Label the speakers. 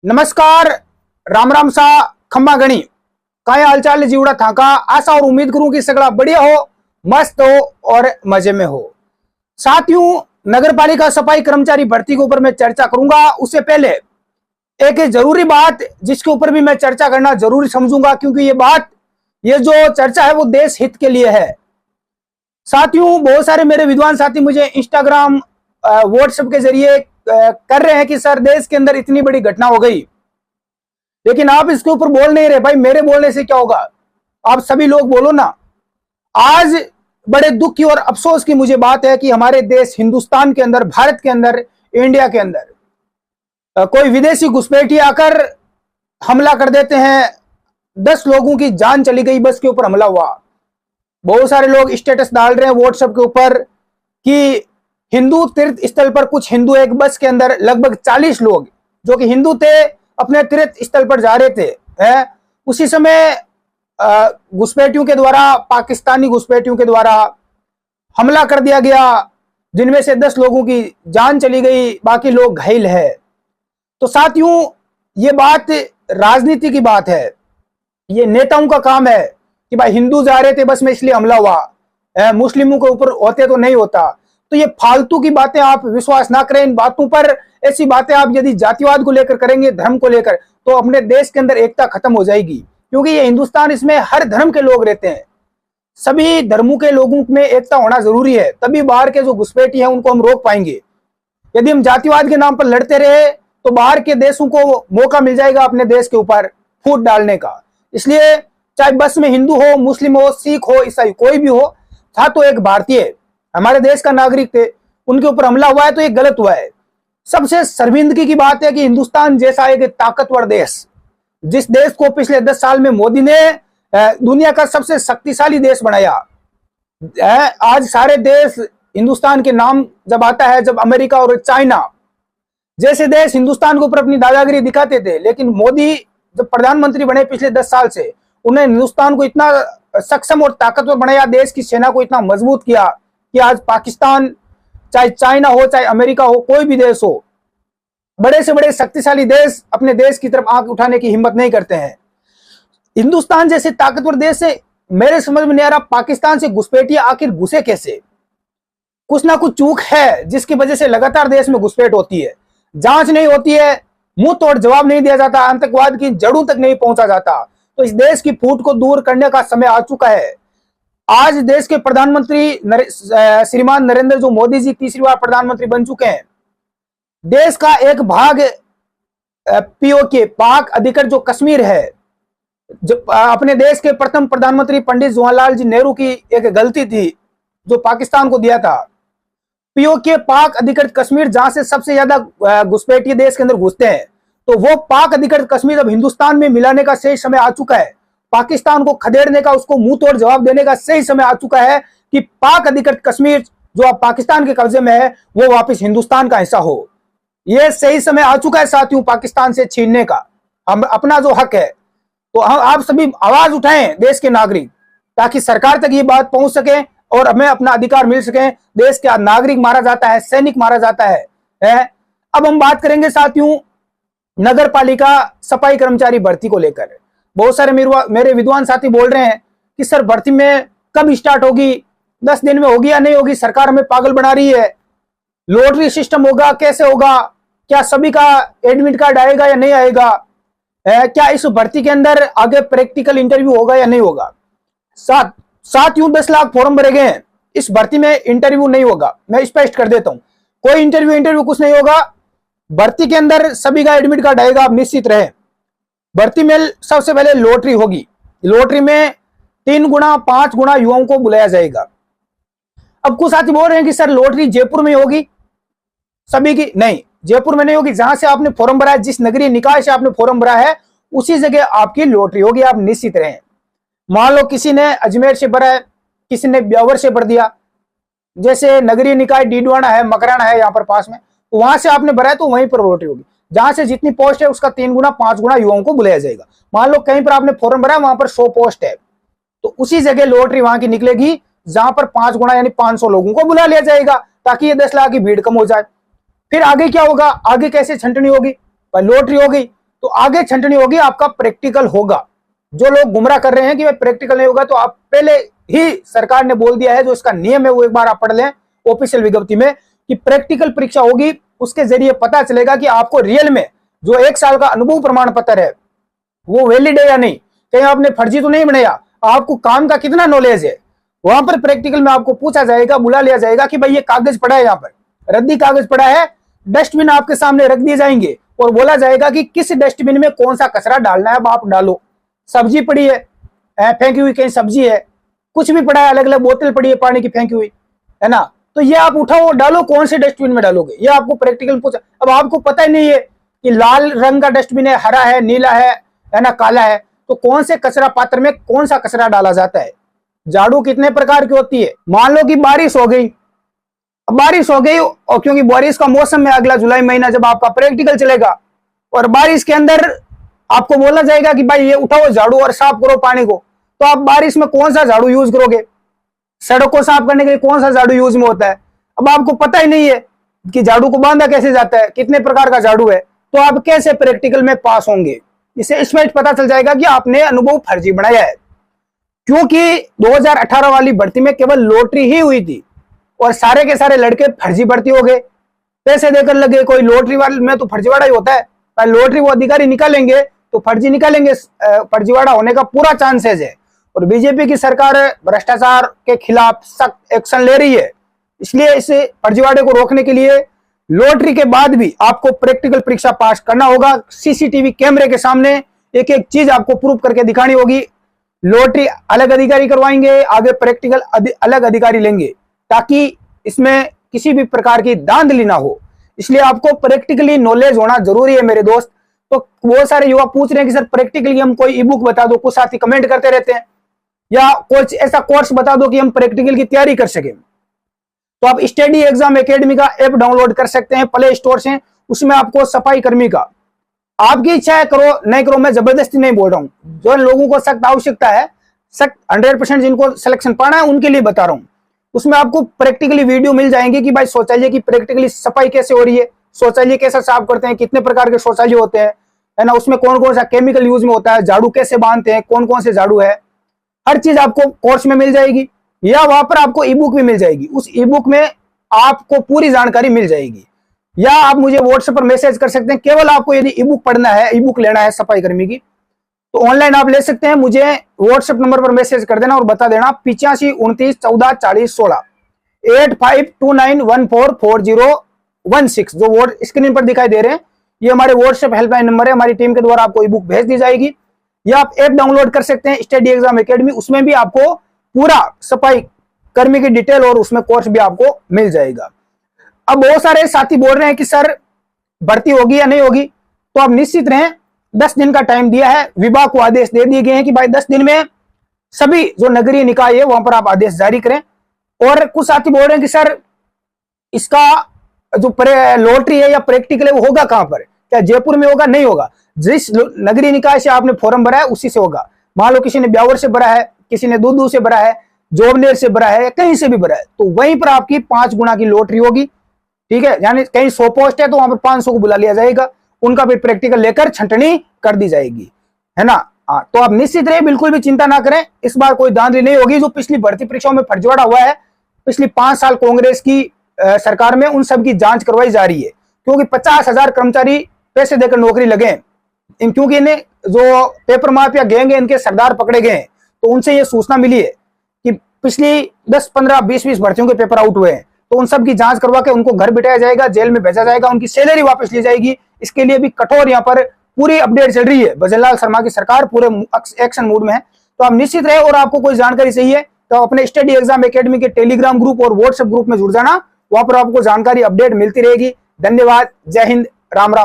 Speaker 1: नमस्कार, राम राम सा खम्मा गणी काय हालचाल जीवड़ा थाका। आशा और उम्मीद करूं कि सगड़ा बढ़िया हो, मस्त हो और मजे में हो। साथियों, नगर पालिका सफाई कर्मचारी भर्ती के ऊपर मैं चर्चा करूंगा। उससे पहले एक जरूरी बात जिसके ऊपर भी मैं चर्चा करना जरूरी समझूंगा, क्योंकि ये जो चर्चा है वो देश हित के लिए है। साथियों, बहुत सारे मेरे विद्वान साथी मुझे इंस्टाग्राम व्हाट्सएप के जरिए कर रहे हैं कि सर देश के अंदर इतनी बड़ी घटना हो गई, लेकिन आप इसके ऊपर बोल नहीं रहे। भाई, मेरे बोलने से क्या होगा, आप सभी लोग बोलो ना। आज बड़े दुख की और अफसोस की मुझे बात है कि हमारे देश हिंदुस्तान के अंदर, भारत के अंदर, इंडिया के अंदर कोई विदेशी घुसपैठी आकर हमला कर देते हैं। 10 लोगों की जान चली गई, बस के ऊपर हमला हुआ। बहुत सारे लोग स्टेटस डाल रहे हैं व्हाट्सएप के ऊपर कि हिंदू तीर्थ स्थल पर कुछ हिंदू एक बस के अंदर लगभग 40 लोग जो कि हिंदू थे अपने तीर्थ स्थल पर जा रहे थे। उसी समय घुसपैठियों के द्वारा, पाकिस्तानी घुसपैठियों के द्वारा हमला कर दिया गया, जिनमें से 10 लोगों की जान चली गई, बाकी लोग घायल है। तो साथियों, ये बात राजनीति की बात है। ये नेताओं का काम है कि भाई हिंदू जा रहे थे बस में इसलिए हमला हुआ, मुस्लिमों के ऊपर होते तो नहीं होता। तो ये फालतू की बातें आप विश्वास ना करें इन बातों पर। ऐसी बातें आप यदि जातिवाद को लेकर करेंगे, धर्म को लेकर, तो अपने देश के अंदर एकता खत्म हो जाएगी। क्योंकि ये हिंदुस्तान, इसमें हर धर्म के लोग रहते हैं। सभी धर्मों के लोगों में एकता होना जरूरी है, तभी बाहर के जो घुसपैठी हैं उनको हम रोक पाएंगे। यदि हम जातिवाद के नाम पर लड़ते रहे तो बाहर के देशों को मौका मिल जाएगा अपने देश के ऊपर फूट डालने का। इसलिए चाहे बस में हिंदू हो, मुस्लिम हो, सिख हो, ईसाई, कोई भी हो, था तो एक भारतीय, हमारे देश का नागरिक थे, उनके ऊपर हमला हुआ है तो ये गलत हुआ है। सबसे शर्मिंदगी की बात है कि हिंदुस्तान जैसा एक ताकतवर देश, जिस देश को पिछले 10 साल में मोदी ने दुनिया का सबसे शक्तिशाली देश बनाया, आज सारे देश हिंदुस्तान के नाम जब आता है, जब अमेरिका और चाइना जैसे देश हिंदुस्तान के ऊपर अपनी दादागिरी दिखाते थे, लेकिन मोदी जब प्रधानमंत्री बने पिछले 10 साल से, उन्हें हिंदुस्तान को इतना सक्षम और ताकतवर बनाया, देश की सेना को इतना मजबूत किया कि आज पाकिस्तान, चाहे चाइना हो, चाहे अमेरिका हो, कोई भी देश हो, बड़े से बड़े शक्तिशाली देश अपने देश की तरफ आंख उठाने की हिम्मत नहीं करते हैं। हिंदुस्तान जैसे ताकतवर देश से मेरे समझ में नहीं आ रहा पाकिस्तान से घुसपैठियां आखिर घुसे कैसे। कुछ ना कुछ चूक है जिसकी वजह से लगातार देश में घुसपैठ होती है, जांच नहीं होती है, मुंह तोड़ जवाब नहीं दिया जाता, आतंकवाद की जड़ों तक नहीं पहुंचा जाता। तो इस देश की फूट को दूर करने का समय आ चुका है। आज देश के प्रधानमंत्री श्रीमान नरेंद्र जो मोदी जी तीसरी बार प्रधानमंत्री बन चुके हैं, देश का एक भाग पीओके, पाक अधिकृत जो कश्मीर है, जो अपने देश के प्रथम प्रधानमंत्री पंडित जवाहरलाल जी नेहरू की एक गलती थी जो पाकिस्तान को दिया था। पीओके, पाक अधिकृत कश्मीर, जहां से सबसे ज्यादा घुसपैठी देश के अंदर घुसते हैं, तो वो पाक अधिकृत कश्मीर अब हिंदुस्तान में मिलाने का सही समय आ चुका है। पाकिस्तान को खदेड़ने का, उसको मुंह तोड़ जवाब देने का सही समय आ चुका है कि पाक अधिकृत कश्मीर जो अब पाकिस्तान के कब्जे में है वो वापस हिंदुस्तान का हिस्सा हो। यह सही समय आ चुका है साथियों, पाकिस्तान से छीनने का हम अपना जो हक है। तो हम आप सभी आवाज उठाएं देश के नागरिक, ताकि सरकार तक ये बात पहुंच सके और हमें अपना अधिकार मिल सके। देश का नागरिक मारा जाता है, सैनिक मारा जाता है। अब हम बात करेंगे साथियों नगर पालिका सफाई कर्मचारी भर्ती को लेकर। बहुत सारे मेरे विद्वान साथी बोल रहे हैं कि सर भर्ती में कब स्टार्ट होगी, 10 दिन में होगी या नहीं होगी, सरकार हमें पागल बना रही है, लॉटरी सिस्टम होगा, कैसे होगा, क्या सभी का एडमिट कार्ड आएगा या नहीं आएगा, क्या इस भर्ती के अंदर आगे प्रैक्टिकल इंटरव्यू होगा या नहीं होगा। साथियों 10 लाख फॉर्म भरे गए हैं, इस भर्ती में इंटरव्यू नहीं होगा। मैं स्पष्ट कर देता हूं, कोई इंटरव्यू कुछ नहीं होगा। भर्ती के अंदर सभी का एडमिट कार्ड आएगा, आप निश्चित रहे। भर्ती में सबसे पहले लॉटरी होगी, लॉटरी में 3 गुना 5 गुना युवाओं को बुलाया जाएगा। अब कुछ साथी बोल रहे हैं कि सर लॉटरी जयपुर में होगी सभी की, नहीं, जयपुर में नहीं होगी। जहां से आपने फॉर्म भरा है, जिस नगरीय निकाय से आपने फॉर्म भरा है, उसी जगह आपकी लॉटरी होगी, आप निश्चित रहें। मान लो किसी ने अजमेर से भरा है, किसी ने ब्यावर से भर दिया, जैसे नगरीय निकाय डीडवाना है, मकराना है यहाँ पर पास में, वहां से आपने भरा है तो वहीं पर लॉटरी होगी। जहां से जितनी पोस्ट है उसका 3 गुना 5 गुना युवाओं को बुलाया जाएगा। मान लो कहीं पर आपने फॉर्म भरा है, वहां पर 100 पोस्ट है, तो उसी जगह लॉटरी वहां की निकलेगी जहां पर 5 गुना यानी 500 लोगों को बुला लिया जाएगा, ताकि ये 10 लाख की भीड़ कम हो जाए। फिर आगे क्या होगा, आगे कैसे छंटनी होगी, लॉटरी होगी तो आगे छंटनी होगी, आपका प्रैक्टिकल होगा। जो लोग गुमराह कर रहे हैं कि भाई प्रैक्टिकल नहीं होगा, तो आप पहले ही सरकार ने बोल दिया है, जो इसका नियम है वो एक बार आप पढ़ लें ऑफिशियल विज्ञप्ति में, कि प्रैक्टिकल परीक्षा होगी। उसके जरिए पता चलेगा कि आपको रियल में जो 1 साल का अनुभव प्रमाण पत्र है वो वैलिड है या नहीं, कहीं आपने फर्जी तो नहीं बनाया, आपको काम का कितना नॉलेज है। वहां पर प्रैक्टिकल में आपको पूछा जाएगा, बुला लिया जाएगा कि भाई ये कागज पड़ा है, यहाँ पर रद्दी कागज पड़ा है, डस्टबिन आपके सामने रख दिए जाएंगे और बोला जाएगा कि किस डस्टबिन में कौन सा कचरा डालना है, अब आप डालो। सब्जी पड़ी है फेंकी हुई, कहीं सब्जी है, कुछ भी पड़ा है, अलग अलग बोतल पड़ी है पानी की फेंकी हुई, है ना, तो ये आप उठाओ डालो, कौन से डस्टबिन में डालोगे, ये आपको प्रैक्टिकल पूछा। अब आपको पता ही नहीं है कि लाल रंग का डस्टबिन है, हरा है, नीला है ना, काला है, तो कौन से कचरा पात्र में कौन सा कचरा डाला जाता है। झाड़ू कितने प्रकार की होती है। मान लो कि बारिश हो गई, अब बारिश हो गई और क्योंकि बारिश का मौसम है, अगला जुलाई महीना जब आपका प्रैक्टिकल चलेगा, और बारिश के अंदर आपको बोला जाएगा कि भाई ये उठाओ झाड़ू और साफ करो पानी को, तो आप बारिश में कौन सा झाड़ू यूज करोगे, सड़क को साफ करने के लिए कौन सा झाड़ू यूज में होता है। अब आपको पता ही नहीं है कि झाड़ू को बांधा कैसे जाता है, कितने प्रकार का झाड़ू है, तो आप कैसे प्रैक्टिकल में पास होंगे। इससे स्पष्ट पता चल जाएगा कि आपने अनुभव फर्जी बनाया है, क्योंकि 2018 वाली भर्ती में केवल लॉटरी ही हुई थी और सारे के सारे लड़के फर्जी भर्ती हो गए, पैसे देकर लगे। कोई लॉटरी वाले में तो फर्जीवाड़ा ही होता है, पर लॉटरी वो अधिकारी निकालेंगे तो फर्जी निकालेंगे, फर्जीवाड़ा होने का पूरा चांसेस है। और बीजेपी की सरकार भ्रष्टाचार के खिलाफ सख्त एक्शन ले रही है, इसलिए इस फर्जीवाड़े को रोकने के लिए लॉटरी के बाद भी आपको प्रैक्टिकल परीक्षा पास करना होगा। सीसीटीवी कैमरे के सामने एक एक चीज आपको प्रूफ करके दिखानी होगी। लॉटरी अलग अधिकारी करवाएंगे, आगे प्रैक्टिकल अलग अधिकारी लेंगे, ताकि इसमें किसी भी प्रकार की धांधली ना हो। इसलिए आपको प्रैक्टिकली नॉलेज होना जरूरी है मेरे दोस्त। तो बहुत सारे युवा पूछ रहे हैं कि सर प्रैक्टिकली हम कोई ई बुक बता दो, कुछ साथी कमेंट करते रहते हैं, या कुछ ऐसा कोर्स बता दो कि हम प्रैक्टिकल की तैयारी कर सकें। तो आप स्टडी एग्जाम एकेडमी का ऐप डाउनलोड कर सकते हैं, प्ले स्टोर से। उसमें आपको सफाई कर्मी का, आपकी इच्छा है करो नहीं करो, मैं जबरदस्ती नहीं बोल रहा हूं। जो लोगों को सख्त आवश्यकता है, सख्त 100% जिनको सिलेक्शन पाना है उनके लिए बता रहा हूं। उसमें आपको प्रैक्टिकली वीडियो मिल जाएंगे कि भाई शौचालय की प्रैक्टिकली सफाई कैसे हो रही है, शौचालय कैसे साफ करते हैं, कितने प्रकार के शौचालय होते हैं, है ना, उसमें कौन कौन सा केमिकल यूज में होता है, झाड़ू कैसे बांधते हैं, कौन कौन से झाड़ू है, हर चीज आपको कोर्स में मिल जाएगी। या वहां पर आपको ई बुक भी मिल जाएगी, उस ई बुक में आपको पूरी जानकारी मिल जाएगी। या आप मुझे व्हाट्सएप पर मैसेज कर सकते हैं। केवल आपको यदि ई बुक पढ़ना है, ई बुक लेना है सफाई कर्मी की, तो ऑनलाइन आप ले सकते हैं। मुझे व्हाट्सएप नंबर पर मैसेज कर देना और बता देना 85 29 14 40 16 8529144016, जो स्क्रीन पर दिखाई दे रहे हैं, ये हमारे व्हाट्सएप हेल्पलाइन नंबर है। हमारी टीम के द्वारा आपको ई बुक भेज दी जाएगी। या आप ऐप डाउनलोड कर सकते हैं स्टडी एग्जाम एकेडमी, उसमें भी आपको पूरा सफाई कर्मी की डिटेल और उसमें कोर्स भी आपको मिल जाएगा। अब बहुत सारे साथी बोल रहे हैं कि सर भर्ती होगी या नहीं होगी, तो आप निश्चित रहें, 10 दिन का टाइम दिया है, विभाग को आदेश दे दिए गए हैं कि भाई 10 दिन में सभी जो नगरीय निकाय है वहां पर आप आदेश जारी करें। और कुछ साथी बोल रहे हैं कि सर इसका जो लॉटरी है या प्रैक्टिकल है वो होगा कहां पर, क्या जयपुर में होगा, नहीं होगा। जिस नगरीय निकाय से आपने फॉर्म भरा है उसी से होगा। मान लो किसी ने ब्यावर से भरा है, किसी ने दूधू से भरा है, जोबनेर से भरा है, कहीं से भी भरा है, तो वहीं पर आपकी 5 गुना की लॉटरी होगी। ठीक है, यानी कहीं 100 पोस्ट है तो वहां पर 500 को बुला लिया जाएगा, उनका भी प्रैक्टिकल लेकर छंटनी कर दी जाएगी, है ना। तो आप निश्चित रहे, बिल्कुल भी चिंता ना करें, इस बार कोई धांधली नहीं होगी। जो पिछली भर्ती परीक्षाओं में फर्जीवाड़ा हुआ है, पिछली 5 साल कांग्रेस की सरकार में, उन सब की जांच करवाई जा रही है, क्योंकि 50,000 कर्मचारी पैसे देकर नौकरी लगे हैं। क्योंकि इन्हें जो पेपर माफिया गैंग है, इनके सरदार पकड़े गए हैं, तो उनसे ये सूचना मिली है कि पिछली 10 15 20 भर्तियों के पेपर आउट हुए हैं, तो उन सब की जांच करवा के उनको घर बिठाया जाएगा, जेल में भेजा जाएगा, उनकी सैलरी वापस ली जाएगी। इसके लिए भी कठोर यहाँ पर पूरी अपडेट चल रही है। भजनलाल शर्मा की सरकार पूरे एक्शन मूड में है। तो आप निश्चित रहे, और आपको कोई जानकारी चाहिए तो अपने स्टडी एग्जाम एकेडमी के टेलीग्राम ग्रुप और व्हाट्सएप ग्रुप में जुड़ जाना, वहां पर आपको जानकारी अपडेट मिलती रहेगी। धन्यवाद, जय हिंद, राम राम।